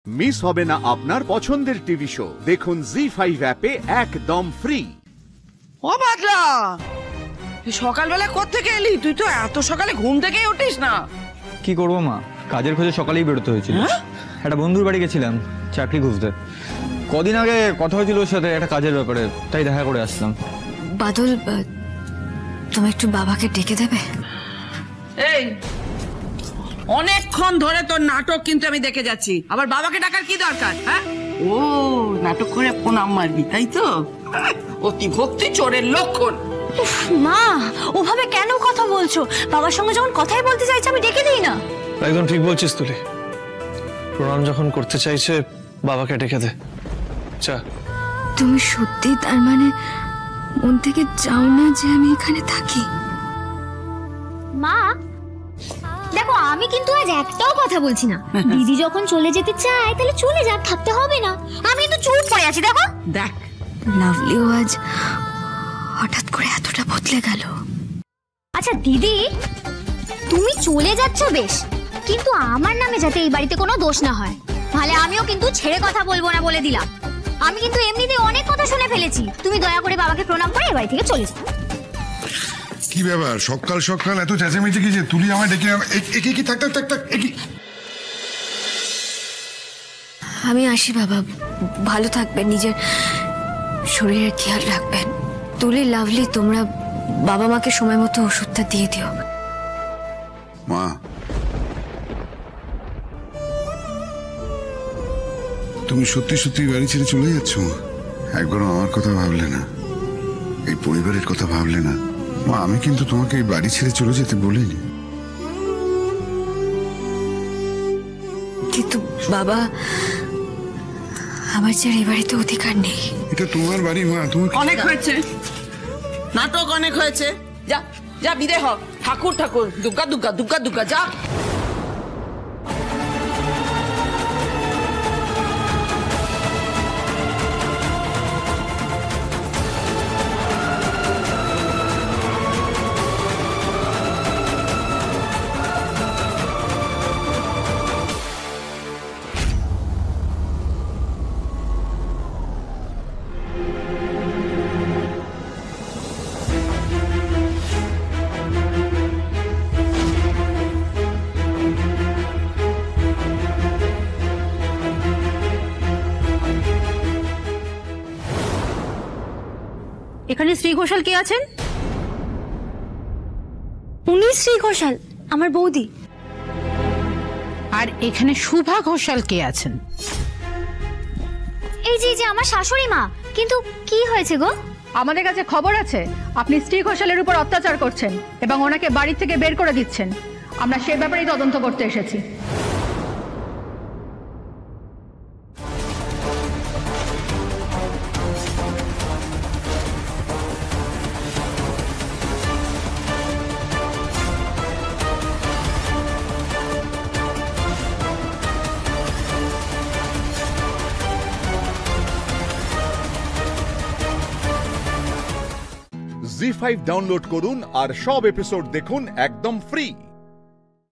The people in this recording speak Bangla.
মিস হবে না আপনার পছন্দের টিভি শো। দেখুন জি5 অ্যাপে একদম ফ্রি। ও বাদলা, সকালবেলা কোত্থেকে এলি? তুই তো এত সকালে ঘুম থেকেই উঠিস না। কি করবো মা, কাজের খোঁজে সকালেই বেরোতে হয়েছিল। একটা বন্ধুর বাড়ি গেছিলাম চাকরি খুঁজতে। কদিন আগে কথা হয়েছিল ওর সাথে একটা কাজের ব্যাপারে, তাই দেখা করে আসলাম। বাদল, তুমি একটু বাবাকে ডেকে দেবে? এই অনেকক্ষণ ধরে তোর নাটক কিন্তু আমি দেখে যাচ্ছি, আবার বাবাকে ডাকার কি দরকার? হ্যাঁ, ও নাটক করে প্রণাম মারবি তাই তো? অতি ভক্তি চোরের লক্ষণ। মা, ওভাবে কেন কথা বলছো? বাবার সঙ্গে যখন কথাই বলতে চাইছে আমি ডেকে দিই না। একদম ঠিক বলছিস তুলি। প্রণাম যখন করতে চাইছে বাবাকে ডেকে দে। চা। তুমি সত্যি তার মানে মন থেকে চাও না যে আমি এখানে থাকি? মা দেখো, আমি কিন্তু আজ একটাও কথা বলছি না। দিদি যখন চলে যেতে চায় তাহলে চলে যাক, থাকতে হবে না। আমি তো চুপ করে আছি। দেখো দেখ, লাভলিও আজ হঠাৎ করে এতটা বদলে গেল। আচ্ছা দিদি, তুমি চলে যাচ্ছ বেশ, কিন্তু আমার নামে যাতে এই বাড়িতে কোনো দোষ না হয়, তাহলে আমিও কিন্তু ছেড়ে কথা বলবো না বলে দিলাম। আমি কিন্তু এমনিতে অনেক কথা শুনে ফেলেছি। তুমি দয়া করে বাবাকে প্রণাম করে এই বাড়ি থেকে চলে যাও। কি ব্যাপার, সকাল সকাল এত চেঁচামেচি কি? যে তুলি আমায় ডেকে কি? থাক থাক থাক থাক। আমি আসি বাবা, ভালো থাকবেন, নিজের শরীরের খেয়াল রাখবেন। তুলি, লাভলি, তোমরা বাবা মাকে সময় মতো ওষুধটা দিয়ে দিও। মা, তুমি সত্যি সত্যি বাড়ি ছেড়ে চলে যাচ্ছ? একবারও আমার কথা ভাবলে না, এই পরিবারের কথা ভাবলে না? মা, আমি কিন্তু তোমাকে এই বাড়ি ছেড়ে চলে যেতে বলিনি। কিন্তু বাবা, আমার যে এই বাড়িতে অধিকার নেই। এটা তোমার বাড়ি মা। তুমি অনেক হয়েছে নাটক, অনেক হয়েছে। যা যা, বিদায় হ। ঠাকুর ঠাকুর, দুর্গা দুর্গা দুর্গা দুর্গা, যা। এখানে শ্রী ঘোষাল কে আছেন? উনি শ্রী ঘোষাল, আমার বৌদি। আর এখানে শুভা ঘোষাল কে আছেন? এই যে আমার শাশুড়ি মা। কিন্তু কি হয়েছে গো? আমাদের কাছে খবর আছে আপনি শ্রী ঘোষালের উপর অত্যাচার করছেন এবং ওনাকে বাড়ি থেকে বের করে দিচ্ছেন। আমরা সে ব্যাপারেই তদন্ত করতে এসেছি। জি5 ডাউনলোড করুন আর সব এপিসোড দেখুন একদম ফ্রি।